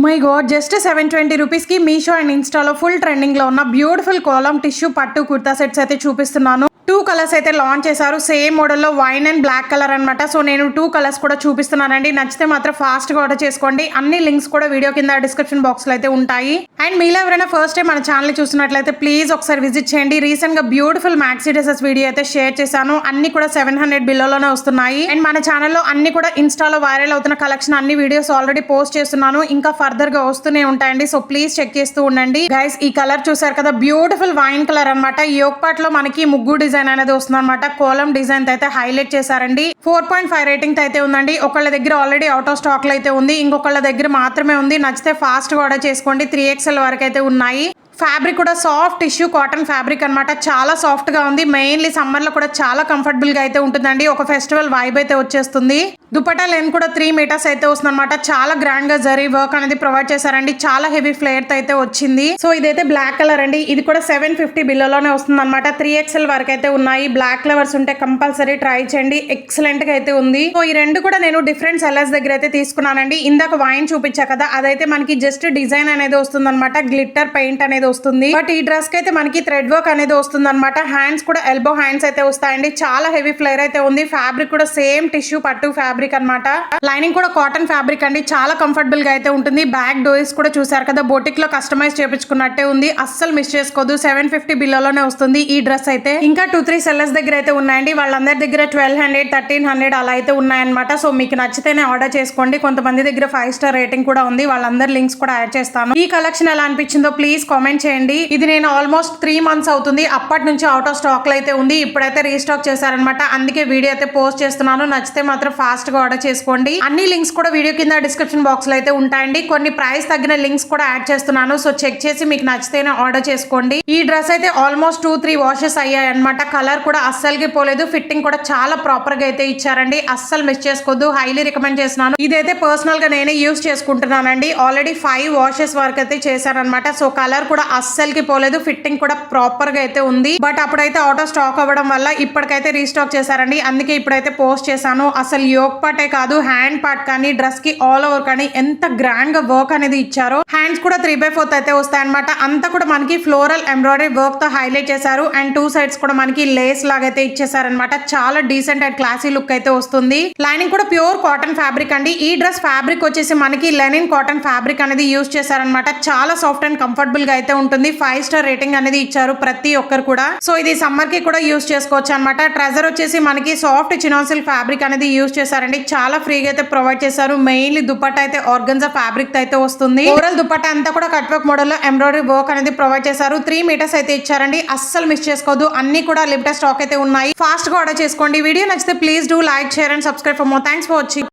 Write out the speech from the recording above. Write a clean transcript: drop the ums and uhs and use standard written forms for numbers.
My God, just 720 rupees కి Meesho and ఇన్స్టాలో full trending లో ఉన్న బ్యూటిఫుల్ కోలం టిష్యూ పట్టు కుర్తా సెట్స్ అయితే చూపిస్తున్నాను. 2 కలర్స్ అయితే లాంచ్ చేశారు. సేమ్ మోడల్లో వైన్ అండ్ బ్లాక్ కలర్ అనమాట. సో నేను 2 కలర్స్ కూడా చూపిస్తున్నానండి. నచ్చితే మాత్రం ఫాస్ట్ గా ఆర్డర్ చేసుకోండి. అన్ని లింక్స్ కూడా వీడియో కింద డిస్క్రిప్షన్ బాక్స్ లో అయితే ఉంటాయి. అండ్ మీలో ఎవరైనా ఫస్ట్ టైం మన ఛానల్ చూస్తున్నట్లయితే ప్లీజ్ ఒకసారి విజిట్ చేయండి. రీసెంట్ గా బ్యూటిఫుల్ మ్యాక్సీ డ్రెసెస్ వీడియో అయితే షేర్ చేశాను. అన్ని కూడా 700 బిలోలోనే వస్తున్నాయి. అండ్ మన ఛానల్లో అన్ని కూడా ఇన్స్టాలో వైరల్ అవుతున్న కలెక్షన్ అన్ని వీడియోస్ ఆల్రెడీ పోస్ట్ చేస్తున్నాను. ఇంకా ఫర్దర్ గా వస్తూనే ఉంటాయండి. సో ప్లీజ్ చెక్ చేస్తూ ఉండండి. గైస్, ఈ కలర్ చూసారు కదా, బ్యూటిఫుల్ వైన్ కలర్ అనమాట. ఈ యోక్ పార్ట్ లో మనకి ముగ్గు డిజైన్ అనేది వస్తుంది అనమాట. కోలం డిజైన్ అయితే హైలైట్ చేశారండి. 4.5 రేటింగ్ అయితే ఉందండి. ఒకళ్ళ దగ్గర ఆల్రెడీ అవుట్ ఆఫ్ స్టాక్ లో అయితే ఉంది, ఇంకొకళ్ళ దగ్గర మాత్రమే ఉంది. నచ్చితే ఫాస్ట్ గా ఆర్డర్ చేసుకోండి. 3XL వరకు అయితే ఉన్నాయి. ఫ్యాబ్రిక్ కూడా సాఫ్ట్ టిష్యూ కాటన్ ఫ్యాబ్రిక్ అనమాట. చాలా సాఫ్ట్ గా ఉంది. మెయిన్లీ సమ్మర్ లో కూడా చాలా కంఫర్టబుల్ గా అయితే ఉంటుందండి. ఒక ఫెస్టివల్ వైబ్ అయితే వచ్చేస్తుంది. దుపట్టా లెంత్ కూడా 3 మీటర్స్ అయితే వస్తుంది అనమాట. చాలా గ్రాండ్ గా జరీ వర్క్ అనేది ప్రొవైడ్ చేశారండి. చాలా హెవీ ఫ్లేర్ అయితే వచ్చింది. సో ఇదైతే బ్లాక్ కలర్ అండి. ఇది కూడా 750 బిలోలోనే వస్తుంది అనమాట. 3XL వరకు అయితే ఉన్నాయి. బ్లాక్ కలర్స్ ఉంటే కంపల్సరీ ట్రై చేయండి. ఎక్సలెంట్ గా అయితే ఉంది. సో ఈ రెండు కూడా నేను డిఫరెంట్ సెల్లర్స్ దగ్గర అయితే తీసుకున్నానండి. ఇందాక వైన్ చూపించా కదా, అదైతే మనకి జస్ట్ డిజైన్ అనేది వస్తుంది అనమాట. గ్లిట్టర్ పెయింట్ అనేది వస్తుంది. బట్ ఈ డ్రెస్ కి అయితే మనకి థ్రెడ్ వర్క్ అనేది వస్తుంది అనమాట. హ్యాండ్స్ కూడా ఎల్బో హ్యాండ్స్ అయితే వస్తాయండి. చాలా హెవీ ఫ్లేర్ అయితే ఉంది. ఫ్యాబ్రిక్ కూడా సేమ్ టిష్యూ పట్టు ఫ్యాబ్రిక్ అనమాట. లైనింగ్ కూడా కాటన్ ఫ్యాబ్రిక్ అండి. చాలా కంఫర్టబుల్ గా అయితే ఉంటుంది. బ్యాక్ డోర్స్ కూడా చూసారు కదా, బొటిక్ లో కస్టమైజ్ చేపించుకున్నట్టే ఉంది. అస్సలు మిస్ చేసుకోదు. 750 బిలోలోనే వస్తుంది ఈ డ్రెస్ అయితే. ఇంకా 2-3 సెల్లర్స్ దగ్గర అయితే ఉన్నాయండి. వాళ్ళందరి దగ్గర 1200, 1300 అలా అయితే ఉన్నాయన్నమాట. సో మీకు నచ్చితేనే ఆర్డర్ చేసుకోండి. కొంతమంది దగ్గర 5 స్టార్ రేటింగ్ కూడా ఉంది. వాళ్ళందరి లింక్స్ కూడా యాడ్ చేస్తాను. ఈ కలెక్షన్ ఎలా అనిపించిందో ప్లీజ్ కామెంట్ చేయండి. ఇది నేను ఆల్మోస్ట్ 3 months అవుతుంది. అప్పటి నుంచి అవుట్ ఆఫ్ స్టాక్ లో అయితే ఉంది. ఇప్పుడైతే రీస్టాక్ చేశారనమాట. అందుకే వీడియో అయితే పోస్ట్ చేస్తున్నాను. నచ్చితే మాత్రం ఫాస్ట్ గా ఆర్డర్ చేసుకోండి. అన్ని లింక్స్ కూడా వీడియో కింద డిస్క్రిప్షన్ బాక్స్ లో అయితే ఉంటాయండి. కొన్ని ప్రైస్ తగ్గిన లింక్స్ కూడా యాడ్ చేస్తున్నాను. సో చెక్ చేసి మీకు నచ్చితేనే ఆర్డర్ చేసుకోండి. ఈ డ్రెస్ అయితే ఆల్మోస్ట్ 2-3 వాషెస్ అయ్యాయి అనమాట. కలర్ కూడా అస్సలకి పోలేదు. ఫిట్టింగ్ కూడా చాలా ప్రాపర్ గా అయితే ఇచ్చారండి. అస్సలు మిస్ చేసుకోవద్దు. హైలీ రికమెండ్ చేస్తున్నాను. ఇదైతే పర్సనల్ గా నేనే యూస్ చేసుకుంటున్నానండి. ఆల్రెడీ 5 వాషెస్ వరకు అయితే చేశారనమాట. సో కలర్ కూడా అస్సలకి పోలేదు. ఫిట్టింగ్ కూడా ప్రాపర్ గా అయితే ఉంది. బట్ అప్పుడైతే అవుట్ ఆఫ్ స్టాక్ అవ్వడం వల్ల ఇప్పటికైతే రీస్టాక్ చేశారండి. అందుకే ఇప్పుడైతే పోస్ట్ చేశాను. అసలు యోక్ పార్టే కాదు, హ్యాండ్ పార్ట్ కానీ డ్రెస్ కి ఆల్ ఓవర్ కానీ ఎంత గ్రాండ్ గా వర్క్ అనేది ఇచ్చారో. హ్యాండ్స్ కూడా 3/4 అయితే వస్తాయన్నమాట. అంతా కూడా మనకి ఫ్లోరల్ ఎంబ్రాయిడరీ వర్క్ తో హైలైట్ చేశారు. అండ్ 2 సైడ్స్ కూడా మనకి లేస్ లాగా అయితే ఇచ్చేసారనమాట. చాలా డీసెంట్ అండ్ క్లాసీ లుక్ అయితే వస్తుంది. లైనింగ్ కూడా ప్యూర్ కాటన్ ఫ్యాబ్రిక్ అండి. ఈ డ్రెస్ ఫ్యాబ్రిక్ వచ్చేసి మనకి లెనిన్ కాటన్ ఫ్యాబ్రిక్ అనేది యూజ్ చేశారనమాట. చాలా సాఫ్ట్ అండ్ కంఫర్టబుల్ గా అయితే ఉంటుంది. 5 స్టార్ రేటింగ్ అనేది ఇచ్చారు ప్రతి ఒక్కరు కూడా. సో ఇది సమ్మర్ కి కూడా యూజ్ చేసుకోవచ్చు అనమాట. ట్రెజర్ వచ్చేసి మనకి సాఫ్ట్ చినాన్ ఫ్యాబ్రిక్ అనేది యూజ్ చేశారండి. చాలా ఫ్రీగా అయితే ప్రొవైడ్ చేశారు. మెయిన్లీ దుపట్టా అయితే ఆర్గన్జా ఫ్యాబ్రిక్ అయితే వస్తుంది. ఓవరాల్ దుపట్టా అంతా కూడా కట్ వర్క్ మోడల్ లో ఎంబ్రాయిడరీ వర్క్ అనేది ప్రొవైడ్ చేశారు. 3 మీటర్స్ అయితే ఇచ్చారండి. అస్సలు మిస్ చేసుకోవద్దు. అన్ని కూడా లిమిటెడ్ స్టాక్ అయితే ఉన్నాయి. ఫాస్ట్ గా ఆర్డర్ చేసుకోండి. వీడియో నచ్చితే please do like, share and subscribe for more. Thanks for watching.